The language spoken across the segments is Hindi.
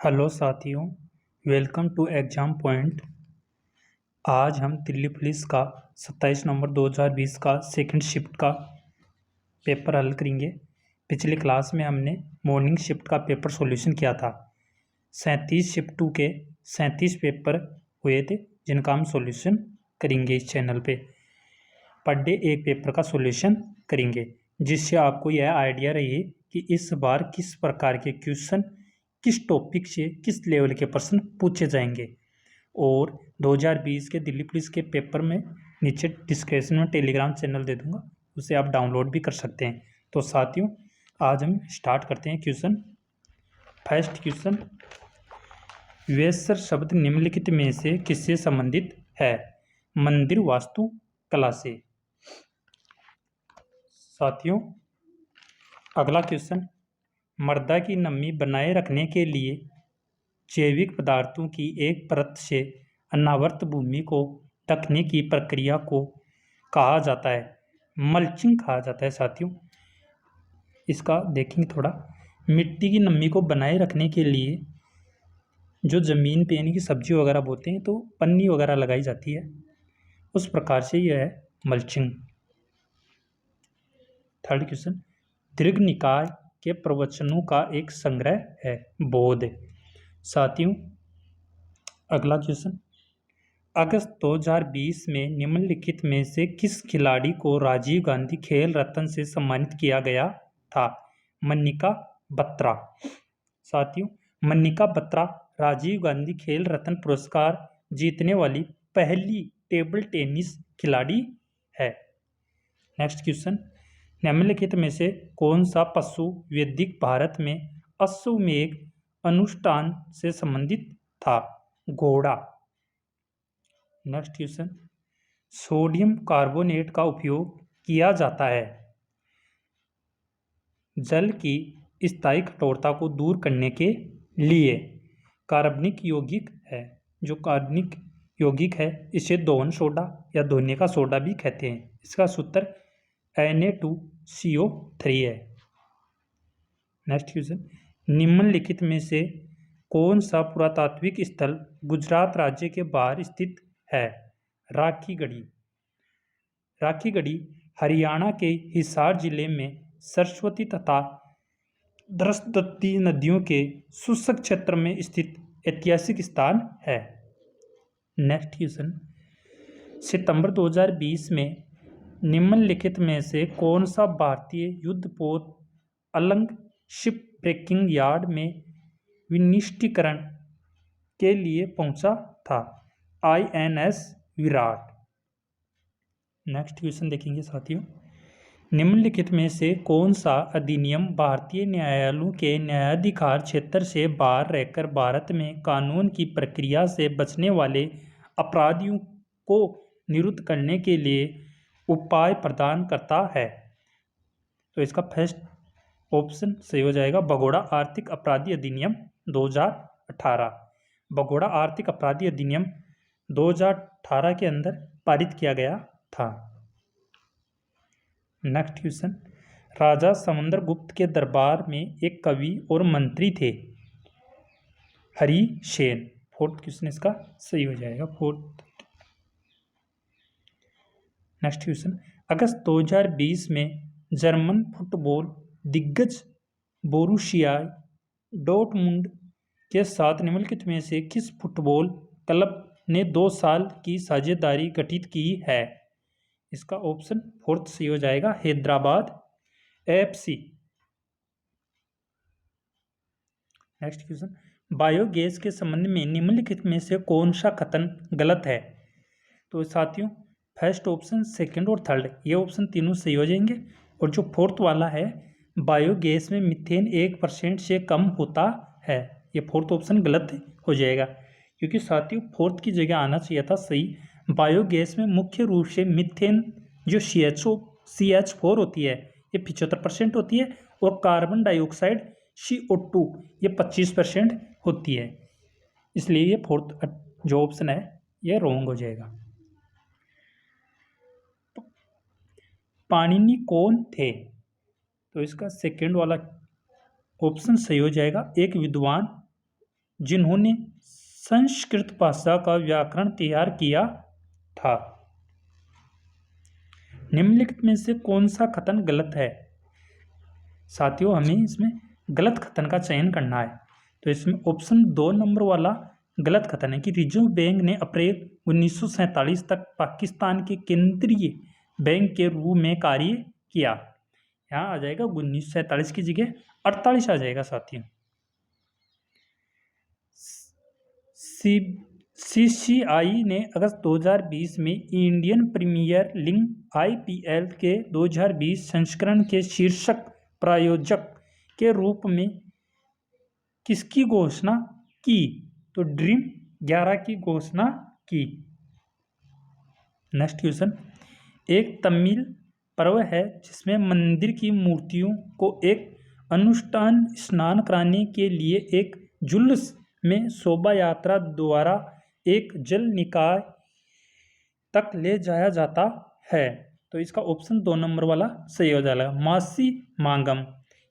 हेलो साथियों, वेलकम टू एग्ज़ाम पॉइंट। आज हम दिल्ली पुलिस का 27 नवंबर 2020 का सेकंड शिफ्ट का पेपर हल करेंगे। पिछली क्लास में हमने मॉर्निंग शिफ्ट का पेपर सॉल्यूशन किया था। 37 शिफ्ट 2 के 37 पेपर हुए थे जिनका हम सॉल्यूशन करेंगे इस चैनल पे। पर डे एक पेपर का सॉल्यूशन करेंगे, जिससे आपको यह आइडिया रहे कि इस बार किस प्रकार के क्वेश्चन किस टॉपिक से किस लेवल के प्रश्न पूछे जाएंगे। और 2020 के दिल्ली पुलिस के पेपर में नीचे डिस्क्रिप्शन में टेलीग्राम चैनल दे दूंगा, उसे आप डाउनलोड भी कर सकते हैं। तो साथियों, आज हम स्टार्ट करते हैं क्वेश्चन। फर्स्ट क्वेश्चन, वेसर शब्द निम्नलिखित में से किससे संबंधित है? मंदिर वास्तु कला से। साथियों, अगला क्वेश्चन, मृदा की नमी बनाए रखने के लिए जैविक पदार्थों की एक परत से अनावृत भूमि को ढकने की प्रक्रिया को कहा जाता है? मल्चिंग कहा जाता है। साथियों, इसका देखेंगे थोड़ा। मिट्टी की नमी को बनाए रखने के लिए जो ज़मीन पे यानी कि सब्जी वगैरह बोते हैं तो पन्नी वगैरह लगाई जाती है, उस प्रकार से यह है मल्चिंग। थर्ड क्वेश्चन, दीर्घ निकाय के प्रवचनों का एक संग्रह है बोध। साथियों, अगला क्वेश्चन, अगस्त 2020 में निम्नलिखित में से किस खिलाड़ी को राजीव गांधी खेल रत्न से सम्मानित किया गया था? मनिका बत्रा। साथियों, मनिका बत्रा राजीव गांधी खेल रत्न पुरस्कार जीतने वाली पहली टेबल टेनिस खिलाड़ी है। नेक्स्ट क्वेश्चन, निम्नलिखित में से कौन सा पशु वैदिक भारत में अश्वमेध अनुष्ठान से संबंधित था? घोड़ा। नेक्स्ट क्वेश्चन, सोडियम कार्बोनेट का उपयोग किया जाता है जल की स्थायी कठोरता को दूर करने के लिए। कार्बनिक यौगिक है। जो कार्बनिक यौगिक है इसे दोहन सोडा या धोने का सोडा भी कहते हैं। इसका सूत्र Na2CO3 है। नेक्स्ट क्वेश्चन, निम्नलिखित में से कौन सा पुरातात्विक स्थल गुजरात राज्य के बाहर स्थित है? राखीगढ़ी। राखीगढ़ी हरियाणा के हिसार जिले में सरस्वती तथा सरस्वती नदियों के शुष्क क्षेत्र में स्थित ऐतिहासिक स्थान है। नेक्स्ट क्वेश्चन, सितंबर 2020 में निम्नलिखित में से कौन सा भारतीय युद्धपोत अलंग शिप ब्रेकिंग यार्ड में विनिष्टीकरण के लिए पहुंचा था? INS विराट। नेक्स्ट क्वेश्चन देखेंगे साथियों, निम्नलिखित में से कौन सा अधिनियम भारतीय न्यायालयों के न्यायाधिकार क्षेत्र से बाहर रहकर भारत में कानून की प्रक्रिया से बचने वाले अपराधियों को निरुद्ध करने के लिए उपाय प्रदान करता है? तो इसका फर्स्ट ऑप्शन सही हो जाएगा, भगोड़ा आर्थिक अपराधी अधिनियम 2018। भगोड़ा आर्थिक अपराधी अधिनियम 2018 के अंदर पारित किया गया था। नेक्स्ट क्वेश्चन, राजा समुद्रगुप्त के दरबार में एक कवि और मंत्री थे। हरिसेन। फोर्थ क्वेश्चन इसका सही हो जाएगा, फोर्थ। नेक्स्ट क्वेश्चन, अगस्त 2020 में जर्मन फुटबॉल दिग्गज बोरुसिया डॉर्टमुंड के साथ निम्नलिखित में से किस फुटबॉल क्लब ने 2 साल की साझेदारी गठित की है? इसका ऑप्शन फोर्थ सही हो जाएगा, Hyderabad FC। Next question, biogas के संबंध में निम्नलिखित में से कौन सा कथन गलत है? तो साथियों, फर्स्ट ऑप्शन, सेकंड और थर्ड, ये ऑप्शन तीनों सही हो जाएंगे। और जो फोर्थ वाला है, बायोगैस में मीथेन 1% से कम होता है, ये फोर्थ ऑप्शन गलत हो जाएगा। क्योंकि साथियों, फोर्थ की जगह आना चाहिए था सही। बायोगैस में मुख्य रूप से मीथेन जो CH4 होती है ये 75% होती है, और कार्बन डाइऑक्साइड CO2 ये 25% होती है। इसलिए ये फोर्थ जो ऑप्शन है ये रॉन्ग हो जाएगा। पाणिनि कौन थे? तो इसका सेकंड वाला ऑप्शन सही हो जाएगा, एक विद्वान जिन्होंने संस्कृत भाषा का व्याकरण तैयार किया था। निम्नलिखित में से कौन सा कथन गलत है? साथियों, हमें इसमें गलत कथन का चयन करना है। तो इसमें ऑप्शन 2 नंबर वाला गलत कथन है कि रिजर्व बैंक ने अप्रैल 1947 तक पाकिस्तान के केंद्रीय बैंक के रूप में कार्य किया। यहाँ आ जाएगा 1947 की जगह 48 आ जाएगा साथियों। CCI ने अगस्त 2020 में इंडियन प्रीमियर लीग IPL के 2020 संस्करण के शीर्षक प्रायोजक के रूप में किसकी घोषणा की? तो ड्रीम 11 की घोषणा की। नेक्स्ट क्वेश्चन, एक तमिल पर्व है जिसमें मंदिर की मूर्तियों को एक अनुष्ठान स्नान कराने के लिए एक जुलूस में शोभा यात्रा द्वारा एक जल निकाय तक ले जाया जाता है। तो इसका ऑप्शन 2 नंबर वाला सही हो जाएगा, मासी मांगम।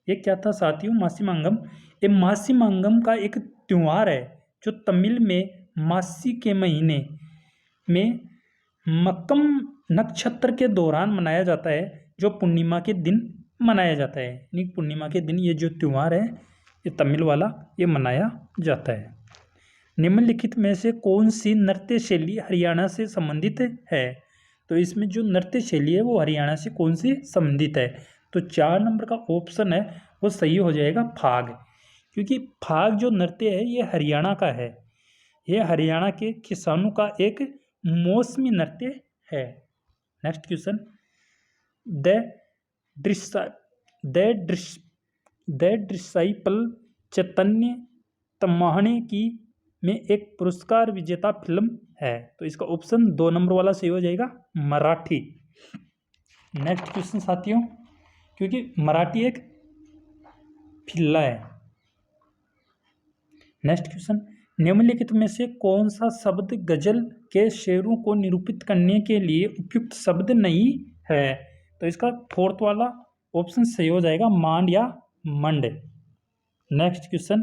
ये क्या था साथियों? मासी मांगम। ये मासी मांगम का एक त्यौहार है जो तमिल में मासी के महीने में मक्कम नक्षत्र के दौरान मनाया जाता है, जो पूर्णिमा के दिन मनाया जाता है। यानी पूर्णिमा के दिन ये जो त्यौहार है, ये तमिल वाला, ये मनाया जाता है। निम्नलिखित में से कौन सी नृत्य शैली हरियाणा से संबंधित है? तो इसमें जो नृत्य शैली है वो हरियाणा से कौन सी संबंधित है? तो 4 नंबर का ऑप्शन है वो सही हो जाएगा, फाग। क्योंकि फाग जो नृत्य है ये हरियाणा का है। ये हरियाणा के किसानों का एक मौसमी नृत्य है। नेक्स्ट क्वेश्चन, द डिसाइपल चैतन्य तम्हाने की में एक पुरस्कार विजेता फिल्म है। तो इसका ऑप्शन 2 नंबर वाला सही हो जाएगा, मराठी। नेक्स्ट क्वेश्चन साथियों, क्योंकि मराठी एक फिल्ला है। नेक्स्ट क्वेश्चन, निम्नलिखित में से कौन सा शब्द गजल के शेरों को निरूपित करने के लिए उपयुक्त शब्द नहीं है? तो इसका 4th वाला ऑप्शन सही हो जाएगा, मांड या मंड। नेक्स्ट क्वेश्चन,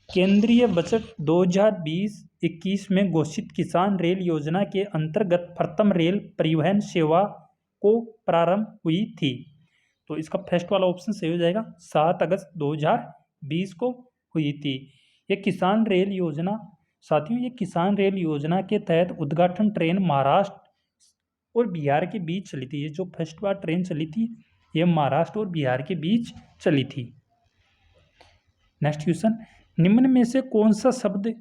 केंद्रीय बजट 2020-21 में घोषित किसान रेल योजना के अंतर्गत प्रथम रेल परिवहन सेवा को प्रारंभ हुई थी। तो इसका फर्स्ट वाला ऑप्शन सही हो जाएगा, 7 अगस्त 2020 को हुई थी। ये किसान रेल योजना साथियों, ये किसान रेल योजना के तहत उद्घाटन ट्रेन महाराष्ट्र और बिहार के बीच चली थी। ये जो फर्स्ट बार ट्रेन चली थी ये महाराष्ट्र और बिहार के बीच चली थी। नेक्स्ट क्वेश्चन, निम्न में से कौन सा शब्द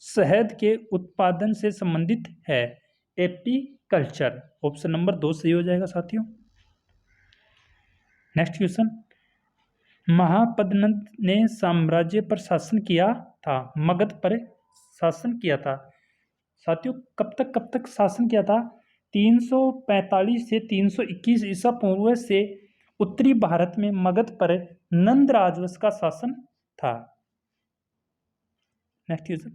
शहद के उत्पादन से संबंधित है? एपीकल्चर। ऑप्शन नंबर 2 सही हो जाएगा साथियों। नेक्स्ट क्वेश्चन, महापद्मनंद ने साम्राज्य पर शासन किया था, मगध पर शासन किया था। साथियों, कब तक शासन किया था? 345 से 321 ईसा पूर्व से उत्तरी भारत में मगध पर नंद राजवंश का शासन था। नेक्स्ट क्वेश्चन,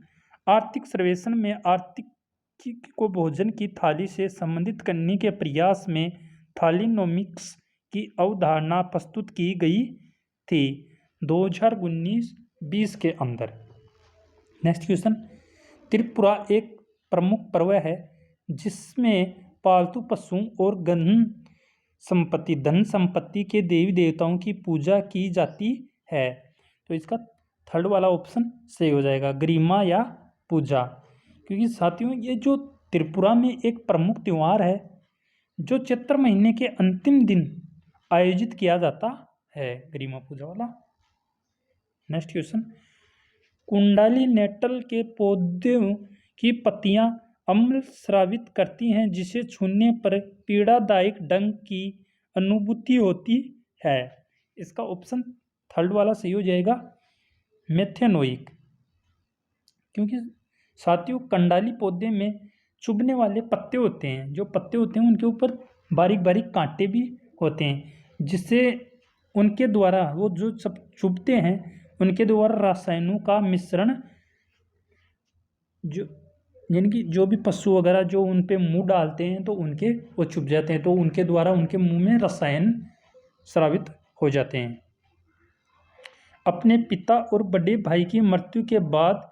आर्थिक सर्वेक्षण में आर्थिक को भोजन की थाली से संबंधित करने के प्रयास में थालीनोमिक्स की अवधारणा प्रस्तुत की गई थी 2019-20 के अंदर। नेक्स्ट क्वेश्चन, त्रिपुरा एक प्रमुख पर्व है जिसमें पालतू पशुओं और धन संपत्ति के देवी देवताओं की पूजा की जाती है। तो इसका 3rd वाला ऑप्शन सही हो जाएगा, गरिमा या पूजा। क्योंकि साथियों ये जो त्रिपुरा में एक प्रमुख त्यौहार है जो चैत्र महीने के अंतिम दिन आयोजित किया जाता है, गरिमा पूजा वाला। नेक्स्ट क्वेश्चन, कुंडाली नेटल के पौधों की पत्तियां अम्ल स्रावित करती हैं जिसे छूने पर पीड़ादायक डंक की अनुभूति होती है। इसका ऑप्शन 3rd वाला सही हो जाएगा, मेथेनोइक। क्योंकि साथियों कंडाली पौधे में चुभने वाले पत्ते होते हैं, जो पत्ते होते हैं उनके ऊपर बारीक बारीक कांटे भी होते हैं, जिससे उनके द्वारा वो जो सब चुभते हैं उनके द्वारा रसायनों का मिश्रण जो यानी कि जो भी पशु वगैरह जो उन पे मुंह डालते हैं तो उनके वो चुभ जाते हैं, तो उनके द्वारा उनके मुंह में रसायन स्रावित हो जाते हैं। अपने पिता और बड़े भाई की मृत्यु के बाद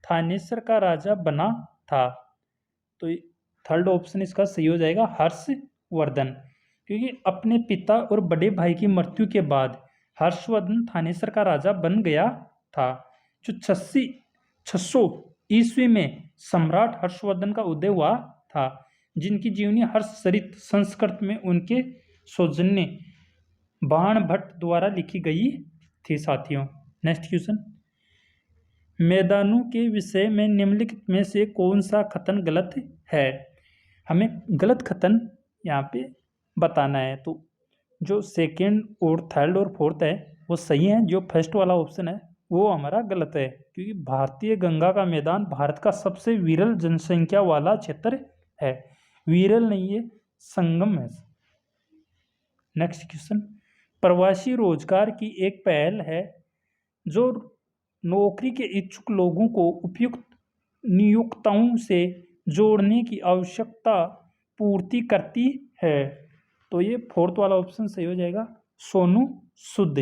थानेसर का राजा बना था। तो थर्ड ऑप्शन इसका सही हो जाएगा हर्षवर्धन, क्योंकि अपने पिता और बड़े भाई की मृत्यु के बाद हर्षवर्धन थानेसर का राजा बन गया था। जो 600 ईस्वी में सम्राट हर्षवर्धन का उदय हुआ था, जिनकी जीवनी हर्षचरित संस्कृत में उनके सौजन्य बाणभट्ट द्वारा लिखी गई थी साथियों। नेक्स्ट क्वेश्चन, मैदानों के विषय में निम्नलिखित में से कौन सा कथन गलत है? हमें गलत कथन यहाँ पे बताना है। तो जो सेकंड और थर्ड और फोर्थ है वो सही है, जो फर्स्ट वाला ऑप्शन है वो हमारा गलत है, क्योंकि भारतीय गंगा का मैदान भारत का सबसे विरल जनसंख्या वाला क्षेत्र है। विरल नहीं है, संगम है। नेक्स्ट क्वेश्चन, प्रवासी रोजगार की एक पहल है जो नौकरी के इच्छुक लोगों को उपयुक्त नियोक्ताओं से जोड़ने की आवश्यकता पूर्ति करती है। तो ये फोर्थ वाला ऑप्शन सही हो जाएगा, सोनू सूद,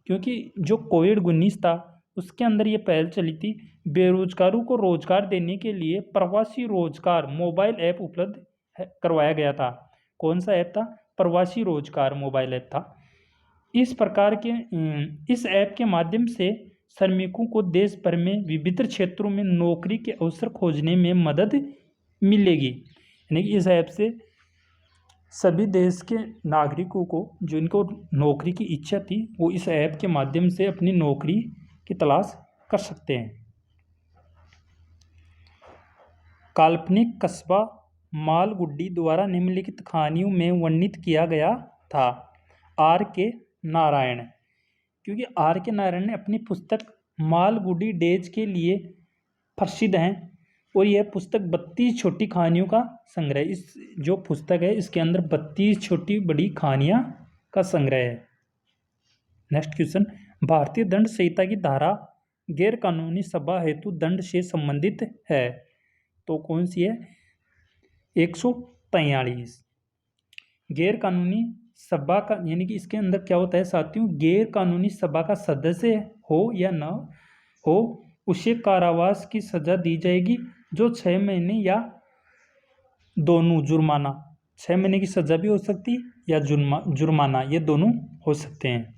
क्योंकि जो कोविड-19 था उसके अंदर ये पहल चली थी। बेरोजगारों को रोजगार देने के लिए प्रवासी रोजगार मोबाइल ऐप उपलब्ध करवाया गया था। कौन सा ऐप था? प्रवासी रोजगार मोबाइल ऐप था। इस ऐप के माध्यम से श्रमिकों को देश भर में विभिन्न क्षेत्रों में नौकरी के अवसर खोजने में मदद मिलेगी। यानी कि इस ऐप से सभी देश के नागरिकों को जिनको नौकरी की इच्छा थी वो इस ऐप के माध्यम से अपनी नौकरी की तलाश कर सकते हैं। काल्पनिक कस्बा मालगुडी द्वारा निम्नलिखित कहानियों में वर्णित किया गया था। आर के नारायण, क्योंकि आर के नारायण ने अपनी पुस्तक मालगुडी डेज के लिए प्रसिद्ध हैं और यह पुस्तक 32 छोटी कहानियों का संग्रह है। इस जो पुस्तक है इसके अंदर 32 छोटी बड़ी कहानियां का संग्रह है। नेक्स्ट क्वेश्चन, भारतीय दंड संहिता की धारा गैर कानूनी सभा हेतु दंड से संबंधित है। तो कौन सी है? 143। गैर कानूनी सभा का यानी कि इसके अंदर क्या होता है साथियों, गैर कानूनी सभा का सदस्य हो या न हो उसे कारावास की सजा दी जाएगी, जो 6 महीने या दोनों जुर्माना, 6 महीने की सजा भी हो सकती या जुर्माना, ये दोनों हो सकते हैं।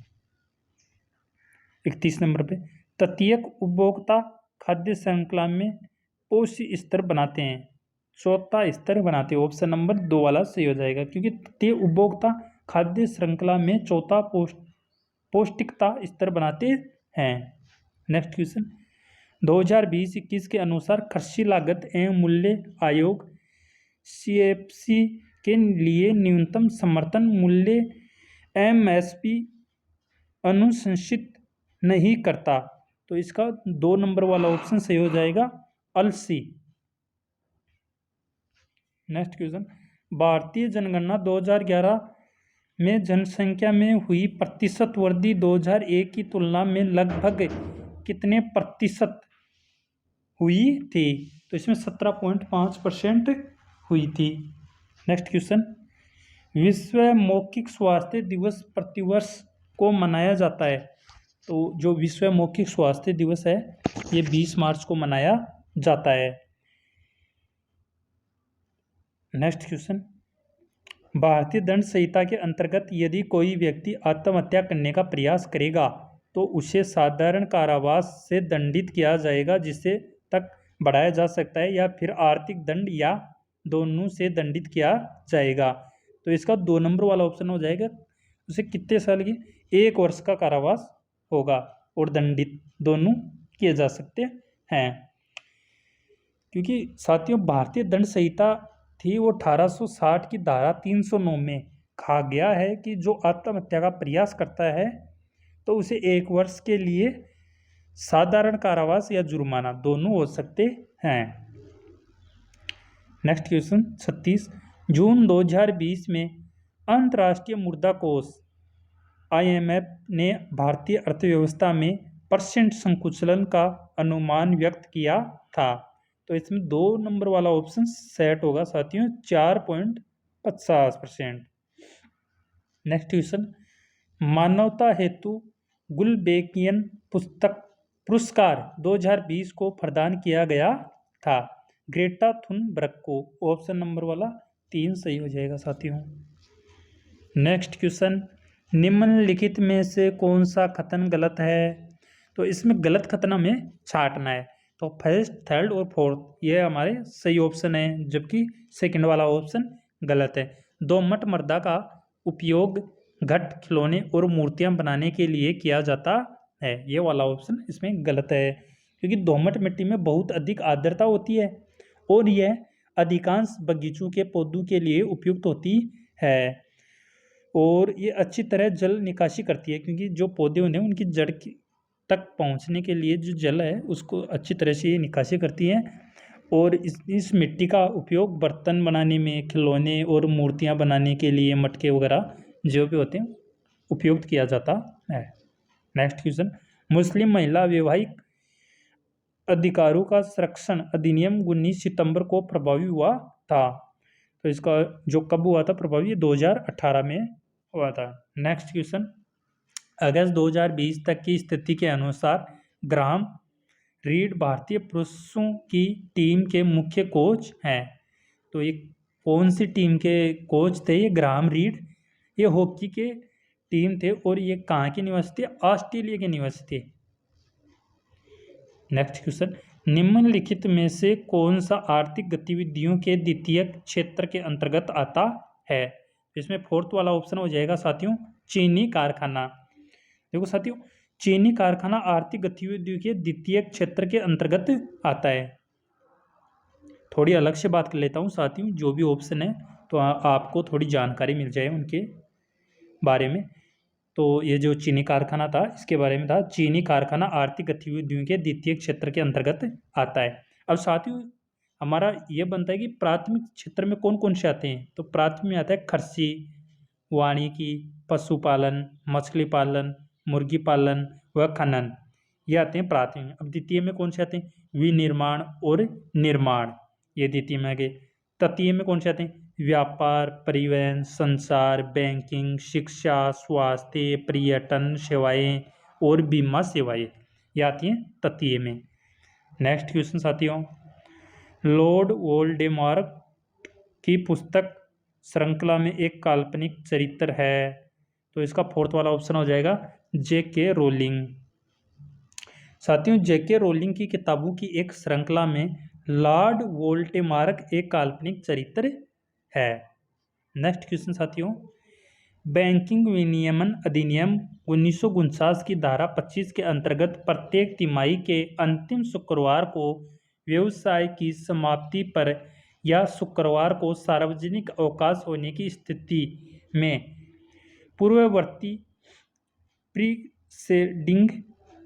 31 नंबर पे, तृतीयक उपभोक्ता खाद्य श्रृंखला में पोषी स्तर बनाते हैं, चौथा स्तर बनाते हैं। ऑप्शन नंबर 2 वाला सही हो जाएगा, क्योंकि तृतीय उपभोक्ता खाद्य श्रृंखला में चौथा पौष्टिकता स्तर बनाते हैं। नेक्स्ट क्वेश्चन, 2020-21 के अनुसार कृषि लागत एवं मूल्य आयोग CFC के लिए न्यूनतम समर्थन मूल्य MSP अनुशंसित नहीं करता। तो इसका 2 नंबर वाला ऑप्शन सही हो जाएगा, अलसी। नेक्स्ट क्वेश्चन, भारतीय जनगणना 2011 में जनसंख्या में हुई प्रतिशत वृद्धि 2001 की तुलना में लगभग कितने प्रतिशत हुई थी? तो इसमें 17.5% हुई थी। नेक्स्ट क्वेश्चन, विश्व मौखिक स्वास्थ्य दिवस प्रतिवर्ष को मनाया जाता है। तो जो विश्व मौखिक स्वास्थ्य दिवस है ये 20 मार्च को मनाया जाता है। नेक्स्ट क्वेश्चन, भारतीय दंड संहिता के अंतर्गत यदि कोई व्यक्ति आत्महत्या करने का प्रयास करेगा तो उसे साधारण कारावास से दंडित किया जाएगा, जिसे तक बढ़ाया जा सकता है, या फिर आर्थिक दंड या दोनों से दंडित किया जाएगा। तो इसका 2 नंबर वाला ऑप्शन हो जाएगा, उसे कितने साल की? 1 वर्ष का कारावास होगा और दंडित दोनों किए जा सकते हैं। क्योंकि साथियों भारतीय दंड संहिता थी वो 1860 की धारा 309 में कहा गया है कि जो आत्महत्या का प्रयास करता है तो उसे 1 वर्ष के लिए साधारण कारावास या जुर्माना दोनों हो सकते हैं। नेक्स्ट क्वेश्चन 36, जून 2020 में अंतर्राष्ट्रीय मुद्रा कोष IMF ने भारतीय अर्थव्यवस्था में % संकुचन का अनुमान व्यक्त किया था। तो इसमें 2 नंबर वाला ऑप्शन सेट होगा साथियों, 4.50%। नेक्स्ट क्वेश्चन, मानवता हेतु गुलबेकियन पुस्तक पुरस्कार 2020 को प्रदान किया गया था? ग्रेटा थुनबर्ग को। ऑप्शन नंबर वाला 3 सही हो जाएगा साथियों। नेक्स्ट क्वेश्चन, निम्नलिखित में से कौन सा कथन गलत है? तो इसमें गलत कथन हमें छांटना है। तो फर्स्ट, थर्ड और फोर्थ ये हमारे सही ऑप्शन है, जबकि सेकंड वाला ऑप्शन गलत है। दोमट मृदा का उपयोग घट, खिलौने और मूर्तियां बनाने के लिए किया जाता है। ये वाला ऑप्शन इसमें गलत है, क्योंकि दोमट मिट्टी में बहुत अधिक आर्द्रता होती है और यह अधिकांश बगीचों के पौधों के लिए उपयुक्त होती है और ये अच्छी तरह जल निकासी करती है, क्योंकि जो पौधे होते हैं उनकी जड़ तक पहुंचने के लिए जो जल है उसको अच्छी तरह से ये निकासी करती है। और इस मिट्टी का उपयोग बर्तन बनाने में, खिलौने और मूर्तियां बनाने के लिए, मटके वगैरह जो भी होते हैं उपयोग किया जाता है। नेक्स्ट क्वेश्चन, मुस्लिम महिला वैवाहिक अधिकारों का संरक्षण अधिनियम 19 सितंबर को प्रभावी हुआ था। तो इसका जो कब हुआ था प्रभावी, 2018 में हुआ था। नेक्स्ट क्वेश्चन, अगस्त 2020 तक की स्थिति के अनुसार ग्राहम रीड भारतीय पुरुषों की टीम के मुख्य कोच हैं। तो ये कौन सी टीम के कोच थे? ये ग्राहम रीड, ये हॉकी के टीम थे और ये कहाँ के निवासी थे? ऑस्ट्रेलिया के निवासी थे। नेक्स्ट क्वेश्चन, निम्नलिखित में से कौन सा आर्थिक गतिविधियों के द्वितीय क्षेत्र के अंतर्गत आता है? इसमें फोर्थ वाला ऑप्शन हो जाएगा साथियों, चीनी कारखाना। देखो साथियों, चीनी कारखाना आर्थिक गतिविधियों के द्वितीय क्षेत्र के अंतर्गत आता है। थोड़ी अलग से बात कर लेता हूँ साथियों, जो भी ऑप्शन है तो आपको थोड़ी जानकारी मिल जाए उनके बारे में। तो ये जो चीनी कारखाना था इसके बारे में था, चीनी कारखाना आर्थिक गतिविधियों के द्वितीय क्षेत्र के अंतर्गत आता है। अब साथियों हमारा ये बनता है कि प्राथमिक क्षेत्र में कौन कौन से आते हैं? तो प्राथमिक में आता है कृषि, वानिकी, पशुपालन, मछली पालन, मुर्गी पालन व खनन, ये आते हैं प्राथमिक। अब द्वितीय में कौन से आते हैं? विनिर्माण और निर्माण, ये द्वितीय में आ गए। तृतीय में कौन से आते हैं? व्यापार, परिवहन, संचार, बैंकिंग, शिक्षा, स्वास्थ्य, पर्यटन सेवाएं और बीमा सेवाएं, ये आती हैं तृतीय में। नेक्स्ट क्वेश्चन साथियों, लॉर्ड वोल्डेमार्ट की पुस्तक श्रृंखला में एक काल्पनिक चरित्र है। तो इसका फोर्थ वाला ऑप्शन हो जाएगा J.K. रोलिंग। साथियों J.K. रोलिंग की किताबों की एक श्रृंखला में लॉर्ड वोल्डेमार्ट एक काल्पनिक चरित्र है। नेक्स्ट क्वेश्चन साथियों, बैंकिंग विनियमन अधिनियम 1949 की धारा 25 के अंतर्गत प्रत्येक तिमाही के अंतिम शुक्रवार को व्यवसाय की समाप्ति पर या शुक्रवार को सार्वजनिक अवकाश होने की स्थिति में पूर्ववर्ती प्रीसेडिंग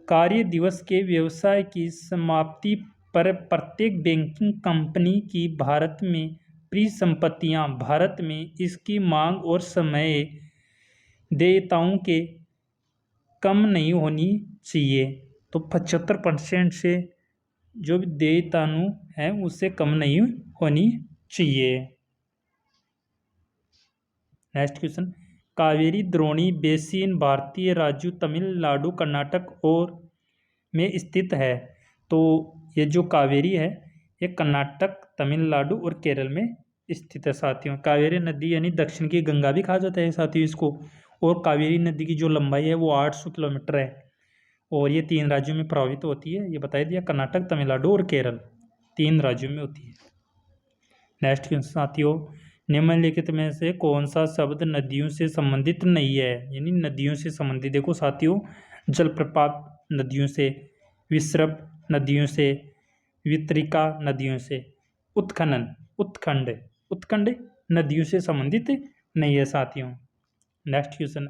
कार्य दिवस के व्यवसाय की समाप्ति पर प्रत्येक बैंकिंग कंपनी की भारत में परिसंपत्तियां भारत में इसकी मांग और समय देयताओं के कम नहीं होनी चाहिए। तो 75% से जो भी देयतानु है उससे कम नहीं होनी चाहिए। नेक्स्ट क्वेश्चन, कावेरी द्रोणी बेसिन भारतीय राज्यों तमिलनाडु, कर्नाटक और में स्थित है। तो ये जो कावेरी है ये कर्नाटक, तमिलनाडु और केरल में स्थित है साथियों। कावेरी नदी यानी दक्षिण की गंगा भी कहा जाता है साथियों इसको। और कावेरी नदी की जो लंबाई है वो 800 किलोमीटर है और ये 3 राज्यों में प्रभावित होती है। ये बता दिया, कर्नाटक, तमिलनाडु और केरल 3 राज्यों में होती है। नेक्स्ट क्वेश्चन साथियों, निम्नलिखित में से कौन सा शब्द नदियों से संबंधित नहीं है? यानी नदियों से संबंधित, देखो साथियों, जलप्रपात नदियों से, विसर्प नदियों से, वितरिका नदियों से, उत्खनन, उत्खंड नदियों से संबंधित नहीं है साथियों। नेक्स्ट क्वेश्चन,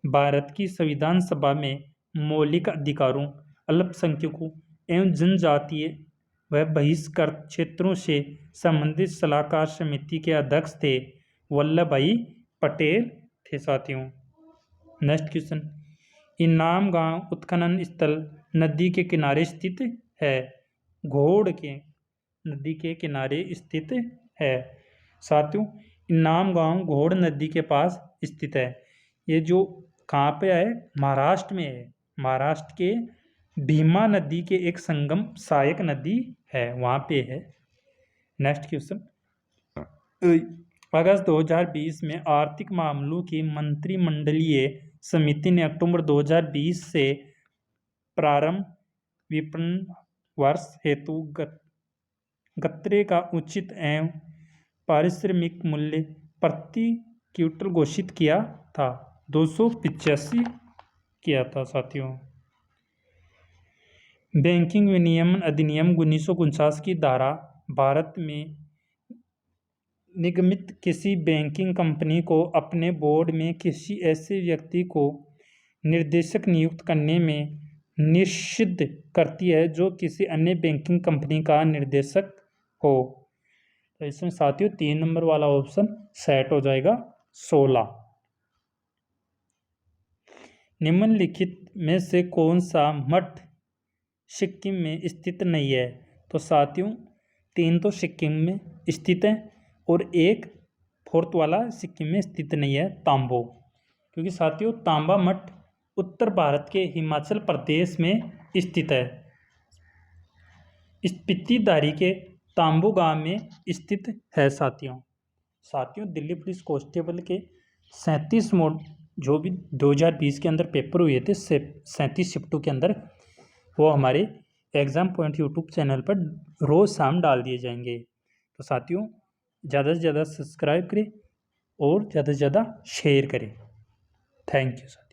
भारत की संविधान सभा में मौलिक अधिकारों, अल्पसंख्यकों एवं जनजातीय व बहिष्कृत क्षेत्रों से संबंधित सलाहकार समिति के अध्यक्ष थे वल्लभ भाई पटेल थे साथियों। नेक्स्ट क्वेश्चन, इनाम गांव उत्खनन स्थल नदी के किनारे स्थित है? घोड़ के नदी के किनारे स्थित है साथियों। इनाम गांव घोड़ नदी के पास स्थित है। ये जो कहाँ पे है? महाराष्ट्र में है। महाराष्ट्र के भीमा नदी के एक संगम सहायक नदी है, वहाँ पे है। नेक्स्ट क्वेश्चन, अगस्त 2020 में आर्थिक मामलों की मंत्रिमंडलीय समिति ने अक्टूबर 2020 से प्रारंभ विपणन वर्ष हेतु गन्ने का उचित एवं पारिश्रमिक मूल्य प्रति क्विंटल घोषित किया था, 285 किया था साथियों। बैंकिंग विनियमन अधिनियम 1949 की धारा भारत में निगमित किसी बैंकिंग कंपनी को अपने बोर्ड में किसी ऐसे व्यक्ति को निर्देशक नियुक्त करने में निषिद्ध करती है जो किसी अन्य बैंकिंग कंपनी का निर्देशक हो। तो इसमें साथियों 3 नंबर वाला ऑप्शन सेट हो जाएगा 16। निम्नलिखित में से कौन सा मठ सिक्किम में स्थित नहीं है? तो साथियों 3 तो सिक्किम में स्थित है और एक 4th वाला सिक्किम में स्थित नहीं है, तांबो। क्योंकि साथियों तांबा मठ उत्तर भारत के हिमाचल प्रदेश में स्थित है। स्पीतिधारी के तांबो गांव में स्थित है साथियों दिल्ली पुलिस कांस्टेबल के 37 मोड जो भी 2020 के अंदर पेपर हुए थे 37 शिफ्टों के अंदर, वो हमारे एग्ज़ाम पॉइंट यूट्यूब चैनल पर रोज़ शाम डाल दिए जाएंगे। तो साथियों ज़्यादा से ज़्यादा सब्सक्राइब करें और ज़्यादा से ज़्यादा शेयर करें। Thank you sir.